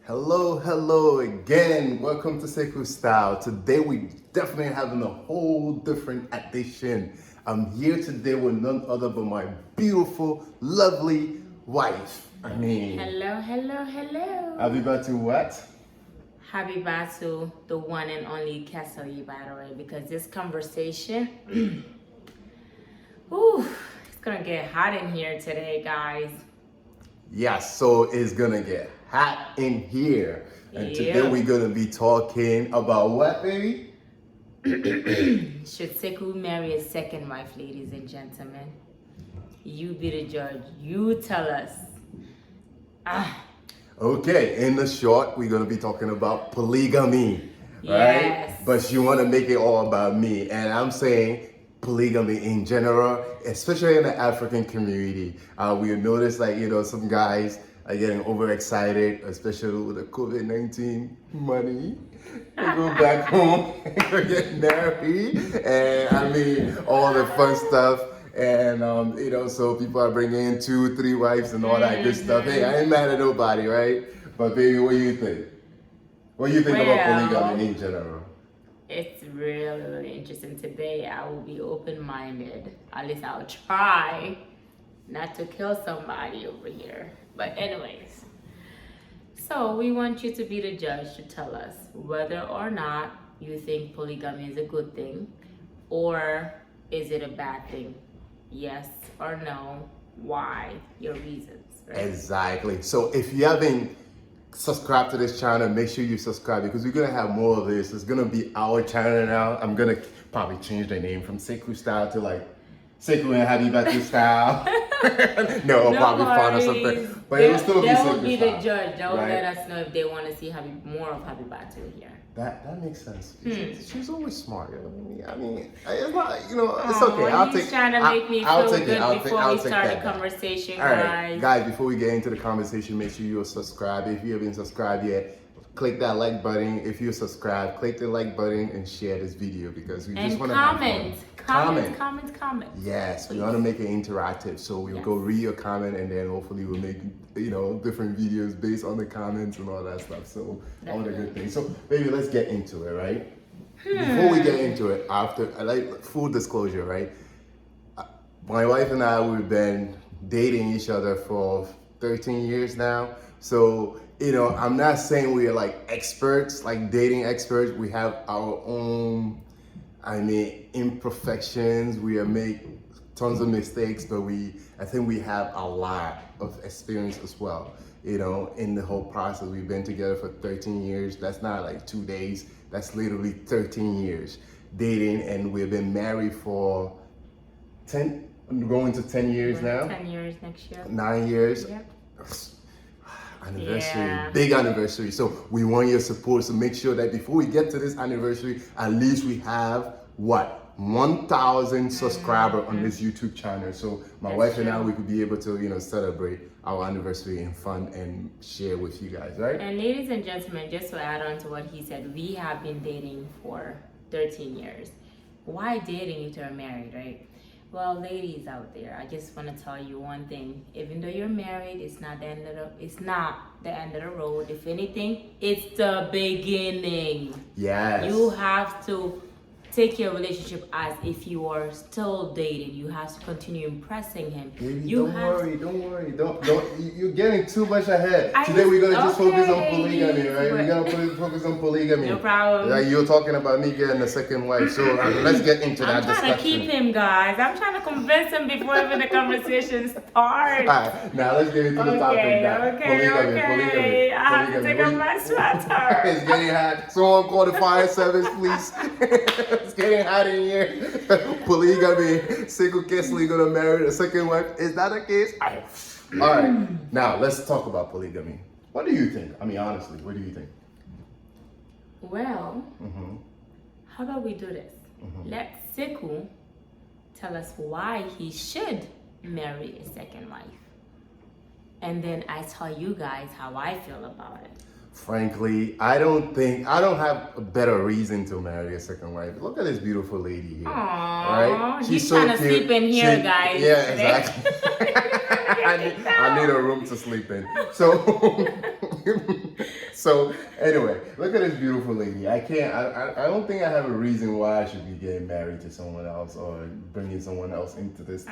Hello again. Welcome to Sekou Style. Today we definitely having a whole different edition. I'm here today with none other but my beautiful, lovely wife. Hello. Happy birthday what? Happy birthday, the one and only Castle, by the way, because this conversation, it's gonna get hot in here today, guys. Yes, so it's gonna get hot in here. And today we're gonna be talking about what, baby? Should Sekou marry a second wife, ladies and gentlemen? You be the judge. You tell us. Okay, in the short, we're gonna be talking about polygamy, right? Yes. But you wanna make it all about me, and I'm saying polygamy in general, especially in the African community. We notice some guys are getting overexcited, especially with the COVID-19 money. They go back home and get married, and all the fun stuff. And so people are bringing in 2, 3 wives and all that good stuff. Hey, I ain't mad at nobody, right? But baby, what do you think? What do you think about polygamy in general? It's really interesting. Today I will be open-minded. At least I'll try not to kill somebody over here. But anyways, so we want you to be the judge to tell us whether or not you think polygamy is a good thing or is it a bad thing? Yes or no? Why? Your reasons, right? Exactly. So if you haven't subscribed to this channel, make sure you subscribe because we're gonna have more of this. It's gonna be our channel now. I'm gonna probably change the name from Sekou Style to like Sekou and Happy Birthday Style. No, I'll probably find or something. But it will still be Sekou Style. They will be the judge. They will let us know if they want to see more of Happy Birthday here. That makes sense. She's always smart. It's not, it's okay. He's trying to make me feel good before we start the conversation, guys. All right, guys, before we get into the conversation, make sure you're subscribed. If you haven't subscribed yet, click that like button. If you're subscribed, click the like button and share this video because we just want to comment. Yes, please. we want to make it interactive. So we'll go read your comment and then hopefully we'll make different videos based on the comments and all that stuff. So all the good things. So baby, let's get into it, right? Before we get into it, I like full disclosure, right? My wife and I, we've been dating each other for 13 years now. So I'm not saying we're like experts, like dating experts. We have our own, imperfections. We make tons of mistakes, but I think we have a lot of experience as well. In the whole process, we've been together for 13 years. That's not like 2 days. That's literally 13 years dating, and we've been married for 10, going to 10 years now. 10 years next year. 9 years. Yep. Anniversary, big anniversary. So we want your support. So make sure that before we get to this anniversary, at least we have 1,000 subscribers on this YouTube channel. So my wife and I, we could be able to, celebrate our anniversary in fun and share with you guys, right? And ladies and gentlemen, just to add on to what he said, we have been dating for 13 years. Why dating if you're married, right? Well, ladies out there, I just want to tell you one thing. Even though you're married, it's not the end of the road. If anything, it's the beginning. Yes. You have to take your relationship as if you are still dating. You have to continue impressing him. Baby, don't worry. Don't. You're getting too much ahead. Today we're gonna just focus on polygamy, right? We're gonna focus on polygamy. No problem. Like you're talking about me getting a second wife, so let's get into that discussion. I'm trying to keep him, guys. I'm trying to convince him before even the conversation starts. All right, now let's get into the topic. Polygamy. I have to take off my sweater. It's getting hot. Someone call the fire service, please. It's getting hot in here. Polygamy. Sekou Kesley gonna marry a second wife. Is that the case? All right. Now let's talk about polygamy. What do you think? Honestly, what do you think? Well, how about we do this? Let Sekou tell us why he should marry a second wife. And then I tell you guys how I feel about it. Frankly, I don't have a better reason to marry a second wife. Look at this beautiful lady here. Aww, right? She's trying to sleep in here, guys. Yeah, exactly. I need a room to sleep in. So So anyway, look at this beautiful lady. I don't think I have a reason why I should be getting married to someone else or bringing someone else into this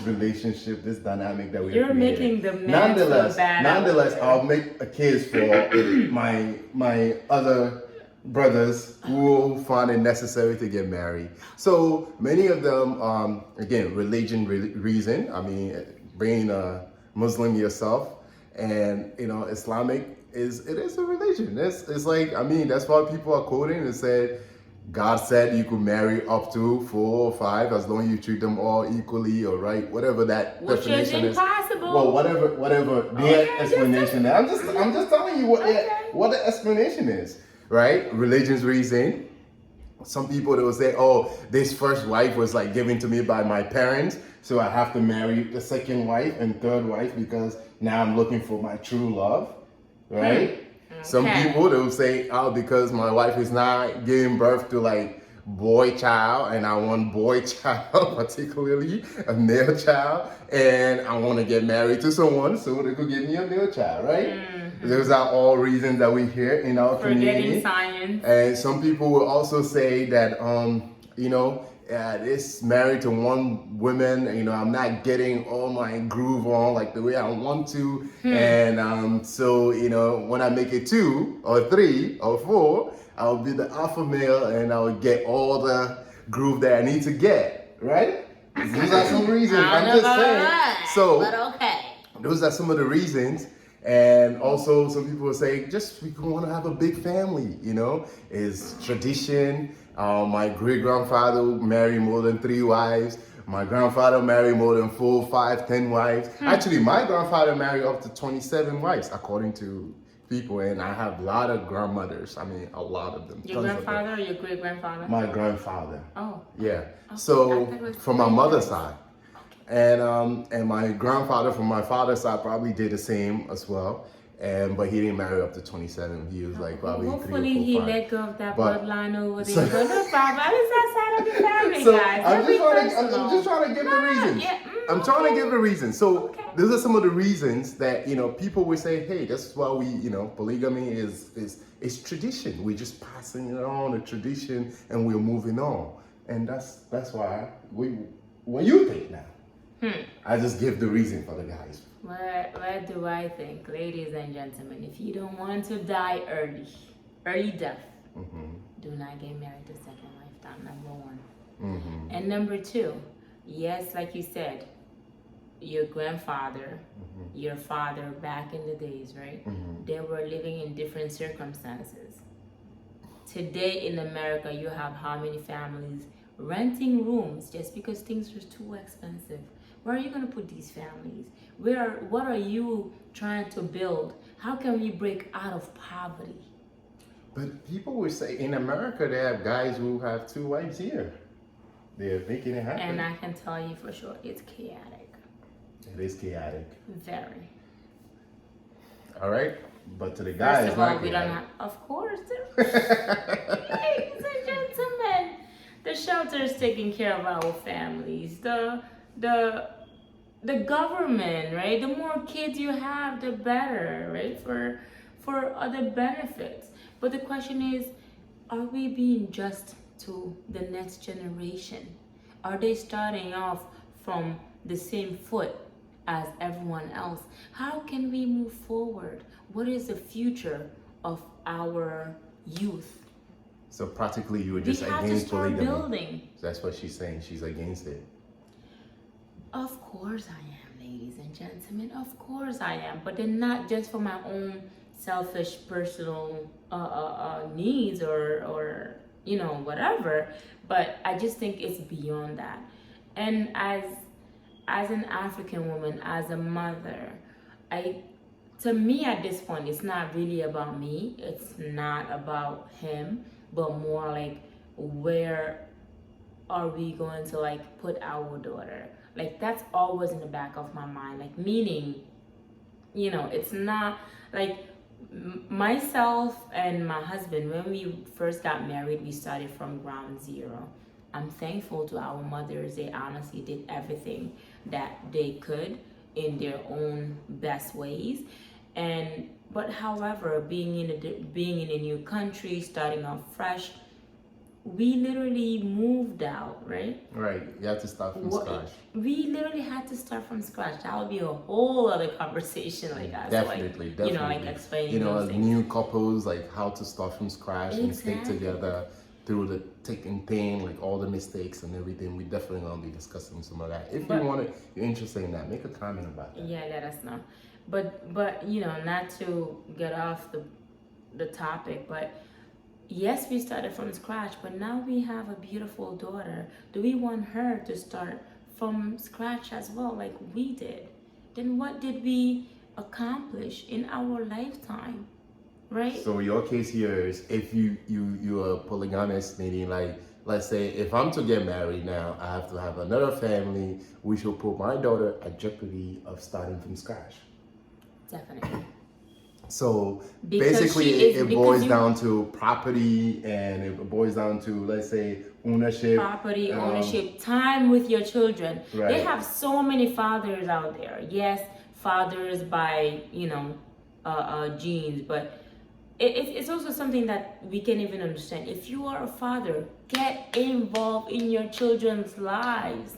relationship, this dynamic that we're You're creating. making the man feel bad. Nonetheless, I'll make a case for my other brothers who will find it necessary to get married. So many of them, again, reason. I mean, being a Muslim yourself, and Islamic is a religion. It's like, I mean, that's why people are quoting and said God said you could marry up to 4 or 5 as long as you treat them all equally or right, whatever that Which definition is impossible. is. Well, whatever the explanation is. I'm just telling you what the explanation is, right? Religion's reason. Some people, they will say, oh, this first wife was like given to me by my parents, so I have to marry the second wife and third wife because now I'm looking for my true love, right? Okay. Some people, they will say, oh, because my wife is not giving birth to like boy child and I want boy child, particularly a male child, and I want to get married to someone so they could give me a male child, right? Mm-hmm. Those are all reasons that we hear in our community. Science. And some people will also say that, it's married to one woman, I'm not getting all my groove on like the way I want to. And so, when I make it 2 or 3 or 4, I'll be the alpha male and I'll get all the groove that I need to get, right? Those are some reasons. I'm just saying. So, but okay. Those are some of the reasons. And also some people will say, we want to have a big family, It's tradition. My great-grandfather married more than 3 wives. My grandfather married more than 4, 5, 10 wives. Actually, my grandfather married up to 27 wives, according to people. And I have a lot of grandmothers. I mean, a lot of them. Your grandfather or your great-grandfather? My grandfather. Oh. Yeah. Okay. So, from my mother's side. And my grandfather from my father's side probably did the same as well. But he didn't marry up to 27. He was like probably hopefully 3 or 4, he 5. let go of that bloodline over there. But no problem. It's that side of the family, so guys. I'm just trying to give the reasons. Yeah, I'm trying to give the reasons. So those are some of the reasons that people will say, hey, that's why we polygamy is tradition. We're just passing it on, a tradition, and we're moving on. And that's why what you think now. I just give the reason for the guys. What do I think? Ladies and gentlemen, if you don't want to die early death, do not get married to second wife. That's number 1. And number 2, yes, like you said, your grandfather, your father back in the days, right? They were living in different circumstances. Today in America, you have how many families renting rooms just because things are too expensive? Where are you going to put these families? What are you trying to build? How can we break out of poverty? But people would say in America they have guys who have 2 wives here. They're making it happen. And I can tell you for sure, it's chaotic. It is chaotic. Very. All right, but to the guys, first of all, we don't have. Of course, ladies and gentlemen, the shelter is taking care of our families. The government, right? The more kids you have, the better, right? For other benefits. But the question is, are we being just to the next generation? Are they starting off from the same foot as everyone else? How can we move forward? What is the future of our youth? So practically you were just against polygamy. Building. That's what she's saying. She's against it. Of course I am, ladies and gentlemen. Of course I am. But then not just for my own selfish personal needs or whatever. But I just think it's beyond that. And as an African woman, as a mother, to me at this point, it's not really about me. It's not about him, but more like where are we going to like put our daughter? Like that's always in the back of my mind. Like meaning, it's not like myself and my husband, when we first got married, we started from ground zero. I'm thankful to our mothers. They honestly did everything that they could in their own best ways. And But however, being in a new country, starting off fresh, we literally moved out, right? Right. You have to start from scratch. We literally had to start from scratch. That would be a whole other conversation, like that. Definitely, so like, definitely. You know, like explaining You know, those as things. new couples, like how to start from scratch and stay Exactly. together through the thick and thin, like all the mistakes and everything. We definitely gonna be discussing some of that. If But- you're interested in that, make a comment about that. Yeah, let us know. But you know, not to get off the topic, but yes, we started from scratch, but now we have a beautiful daughter. Do we want her to start from scratch as well, like we did? Then what did we accomplish in our lifetime, right? So your case here is if you're a polygamist, meaning like let's say if I'm to get married now, I have to have another family, which will put my daughter at jeopardy of starting from scratch. Definitely. So Because basically, she is- it because boils you- down to property, and it boils down to, let's say, ownership. Property, ownership, time with your children. Right. They have so many fathers out there. Yes, fathers by, genes, but it's also something that we can even understand. If you are a father, get involved in your children's lives.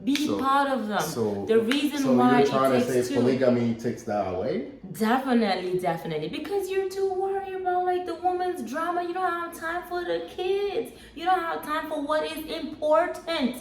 Be part of them. So the reason so why you're trying it to takes say two. polygamy takes that away? Definitely. Because you're too worried about like the woman's drama. You don't have time for the kids. You don't have time for what is important.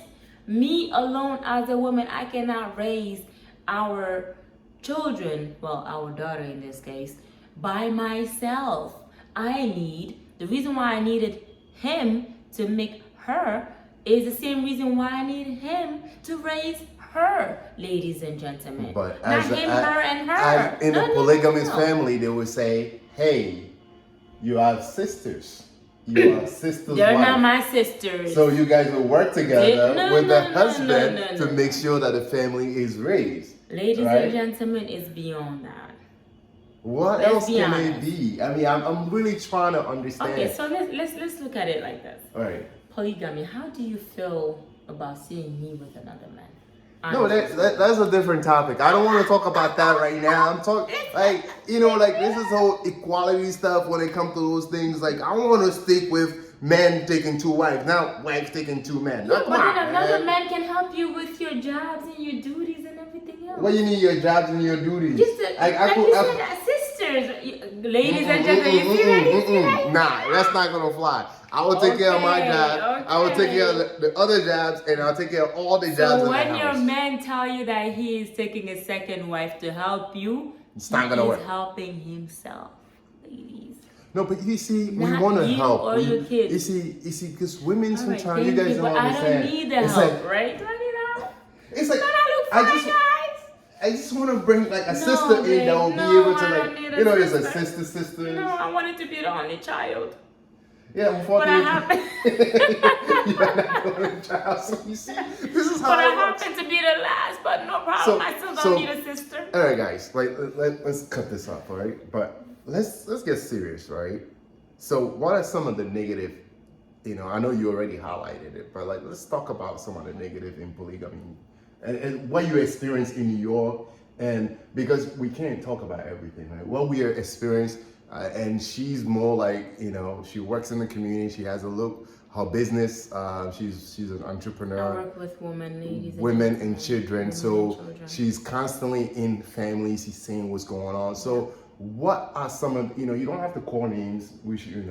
Me alone as a woman, I cannot raise our children, well, our daughter in this case, by myself. The reason why I needed him to make her is the same reason why I need him to raise her, ladies and gentlemen. But Not him, her, and her. as in No, a no, polygamous no. family, they would say, hey, you have sisters. You are sister's They're wife. not my sisters. So you guys will work together No, with the no, husband no. to make sure that the family is raised. Ladies right? and gentlemen, it's beyond that. What Let's else be can honest. it be? I mean, I'm really trying to understand. Okay, so let's look at it like this. All right. Polygamy. How do you feel about seeing me with another man? No, that's a different topic. I don't want to talk about that right now. I'm talking like this is whole equality stuff when it comes to those things. Like I want to stick with men taking two wives, not wives taking two men. Yeah, Now, but come on, then another man. man can help you with your jobs and your duties and everything else. What do you mean your jobs and your duties? Just like you said, sisters, ladies and gentlemen. You see that? You see that? Nah, that's not gonna fly. I will take care of my job. I will take care of the other jobs, and I'll take care of all the jobs So in the when house. your man tell you that he is taking a second wife to help you, It's not gonna work. He's helping himself, ladies. No, but you see, we Not want to you help. or your kids. You see, because women All right, sometimes you thank guys you, don't but understand. I don't need the It's help, like, right? Let it out. it's like Don't I look I fine, just, guys? I just want to bring like a No, sister in babe, that will be no, able to I like, don't need a there's a sister. sister. No, I wanted to be the only child. Yeah, But I happen. You're not going to child. So you see, this is how But I it works. happen to be the last. But no problem. So- I still don't so- need a sister. All right, guys, like let's cut this off, all right? But let's get serious, right? So, what are some of the negative? I know you already highlighted it, but like let's talk about some of the negative in polygamy and what you experienced in New York, and because we can't talk about everything, right? What we are experienced, and she's more like she works in the community. She has her business. She's an entrepreneur. I work with women, ladies, Women gentlemen, and children. women So and children. she's constantly in families. She's seeing what's going on. So what are some of you don't have to call names. We should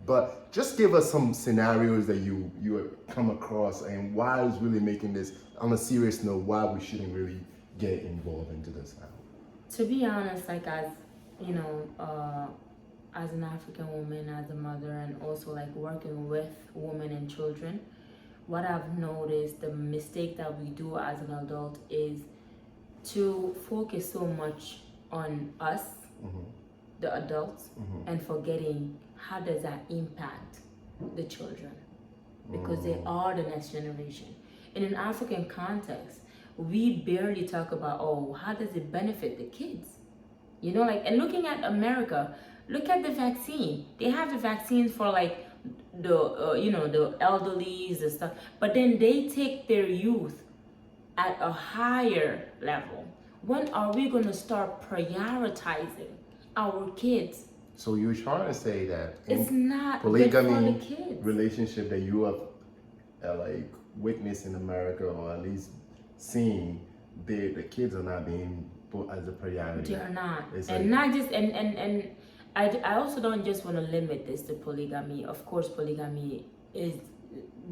but just give us some scenarios that you have come across and why it's really making this on a serious note. Why we shouldn't really get involved into this now. To be honest, like as as an African woman, as a mother, and also like working with women and children, what I've noticed, the mistake that we do as an adult is to focus so much on us, the adults, and forgetting how does that impact the children, because they are the next generation. In an African context, we barely talk about, how does it benefit the kids? And looking at America, look at the vaccine. They have the vaccines for like the the elderlies and stuff, but then they take their youth at a higher level. When are we going to start prioritizing our kids. So you're trying to say that It's not polygamy good for the kids. relationship that you have like witnessed in America, or at least seen, the kids are not being put as a priority. They are not. It's And like- not just, and I also don't just want to limit this to polygamy. Of course, polygamy is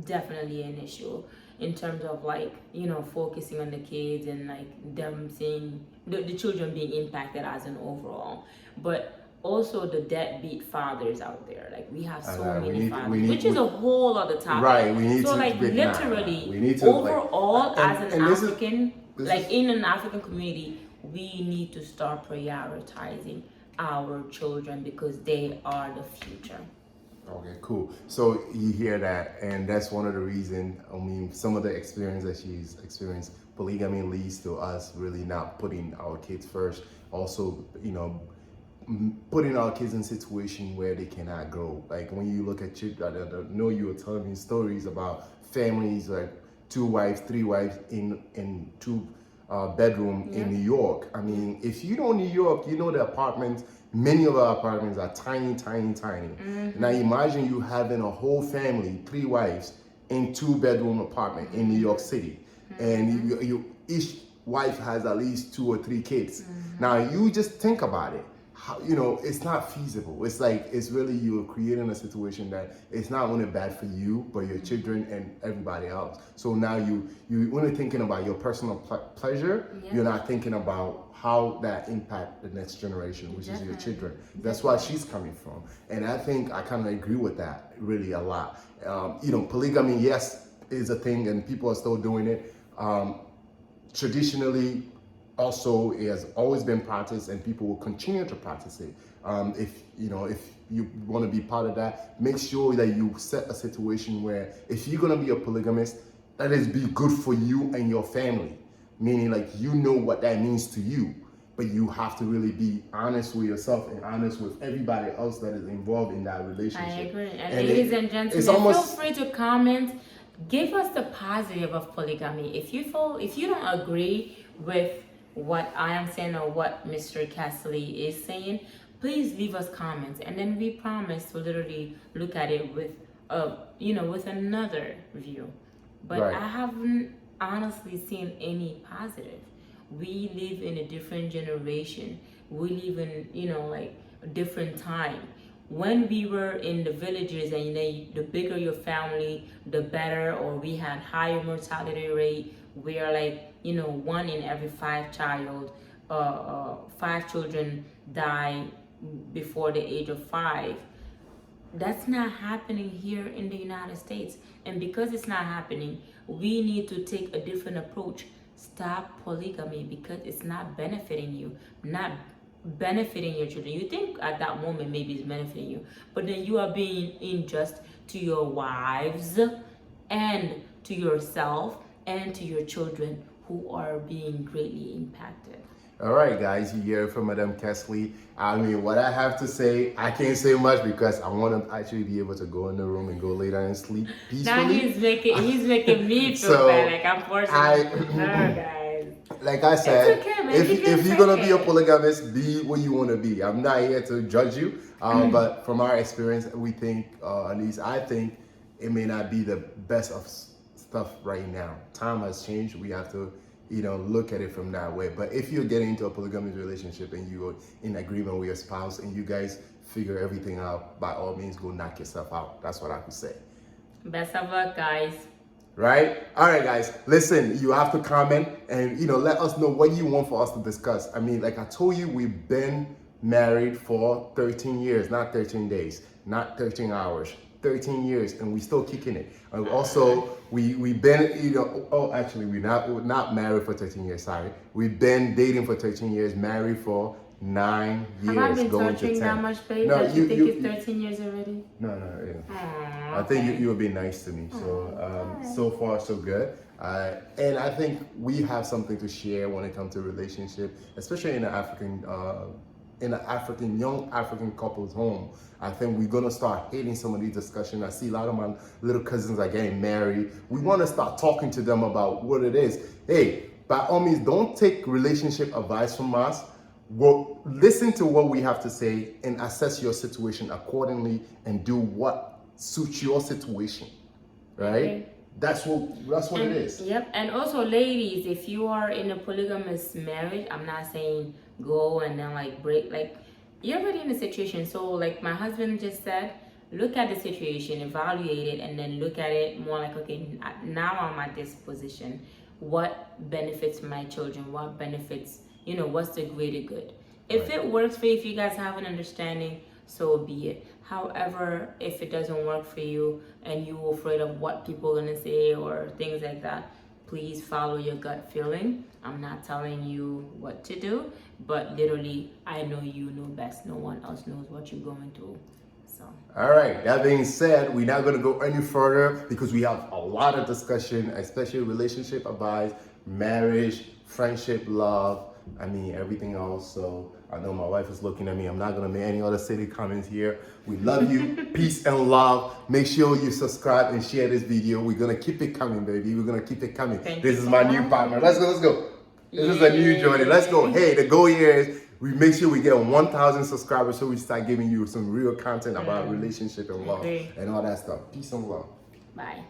definitely an issue in terms of like, you know, focusing on the kids and like them seeing the children being impacted as an overall. But also the deadbeat fathers out there. Like we have so many fathers, which is a whole other topic. Right, we need so to like break literally we need to, overall like, as an and this is- African, this like is- in an African community, we need to start prioritizing our children because they are the future. Okay, cool. So you hear that, and that's one of the reasons. I mean, some of the experience that she's experienced, polygamy leads to us really not putting our kids first. Also, you know, putting our kids in a situation where they cannot grow. Like when you look at children, I know you were telling me stories about families like 2 wives, 3 wives in 2 bedroom in New York. I mean, if you know New York, you know the apartments. Many of our apartments are tiny, tiny, tiny. Now imagine you having a whole family, 3 wives, in 2 bedroom apartment in New York City, and you each wife has at least 2 or 3 kids. Now you just think about it. How, you know, it's not feasible. It's like, it's really, you're creating a situation that it's not only bad for you, but your children and everybody else. So now you're only thinking about your personal pleasure. You're not thinking about how that impact the next generation, which is your children. That's why she's coming from. And I think I kind of agree with that really a lot. You know, polygamy, yes, is a thing and people are still doing it. Traditionally, also, it has always been practiced and people will continue to practice it. If you want to be part of that, make sure that you set a situation where if you're going to be a polygamist, that is be good for you and your family. Meaning like, you know what that means to you, but you have to really be honest with yourself and honest with everybody else that is involved in that relationship. I agree. And ladies and gentlemen, feel free to comment. Give us the positive of polygamy. If you don't agree with what I am saying or what Mr. Castley is saying, please leave us comments, and then we promise to literally look at it with with another view. But I haven't honestly seen any positive. We live in a different generation. We live in like a different time. When we were in the villages and the bigger your family, the better, or we had higher mortality rate. We are like 1 in every 5 children die before the age of 5. That's not happening here in the United States. And because it's not happening, we need to take a different approach. Stop polygamy because it's not benefiting you, not benefiting your children. You think at that moment maybe it's benefiting you, but then you are being unjust to your wives and to yourself and to your children who are being greatly impacted. All right, guys, you hear from Madam Kesley. I mean, what I have to say, I can't say much because I want to actually be able to go in the room and go lay down and sleep peacefully. Now he's making me feel bad, like I'm forcing her, guys. Like I said, it's okay, man. if you're gonna be a polygamist, be what you want to be. I'm not here to judge you, but from our experience, we think, at least I think, it may not be the best of stuff right now. Time has changed. We have to look at it from that way. But if you're getting into a polygamous relationship and you're in agreement with your spouse and you guys figure everything out, by all means, go knock yourself out. That's what I could say. Best of luck, guys. Right? All right, guys. Listen, you have to comment and let us know what you want for us to discuss. I mean, like I told you, we've been married for 13 years, not 13 days, not 13 hours. 13 years and we still kicking it. And also, we've been, actually we're not married for 13 years, sorry. We've been dating for 13 years, married for 9 years. Have I been going touching to 10. that much, babe? No, you think it's 13 years already? No, yeah. I think you were being nice to me. So, so far so good. And I think we have something to share when it comes to relationship, especially in the African young African couples home. I think we're gonna start hitting some of these discussions. I see a lot of my little cousins are getting married. We wanna start talking to them about what it is. Hey, by all means, don't take relationship advice from us. well, listen to what we have to say and assess your situation accordingly and do what suits your situation, right? Okay. That's what it is. Yep. And also, ladies, if you are in a polygamous marriage, I'm not saying go and then like break. Like, you're already in a situation. So, like my husband just said, look at the situation, evaluate it, and then look at it more like, okay, now I'm at this position. What benefits my children? What benefits, what's the greater good? If Right. it works for you, if you guys have an understanding, so be it. However, if it doesn't work for you and you're afraid of what people are gonna say or things like that, please follow your gut feeling. I'm not telling you what to do, but literally, I know you know best. No one else knows what you're going through. So. All right, that being said, we're not going to go any further because we have a lot of discussion, especially relationship advice, marriage, friendship, love, everything else. So I know my wife is looking at me. I'm not going to make any other silly comments here. We love you. Peace and love. Make sure you subscribe and share this video. We're going to keep it coming, baby. We're going to keep it coming. This is my new partner. Let's go. This is a new journey. Let's go. Hey, the goal here is we make sure we get 1,000 subscribers so we start giving you some real content about relationship and love and all that stuff. Peace and love. Bye.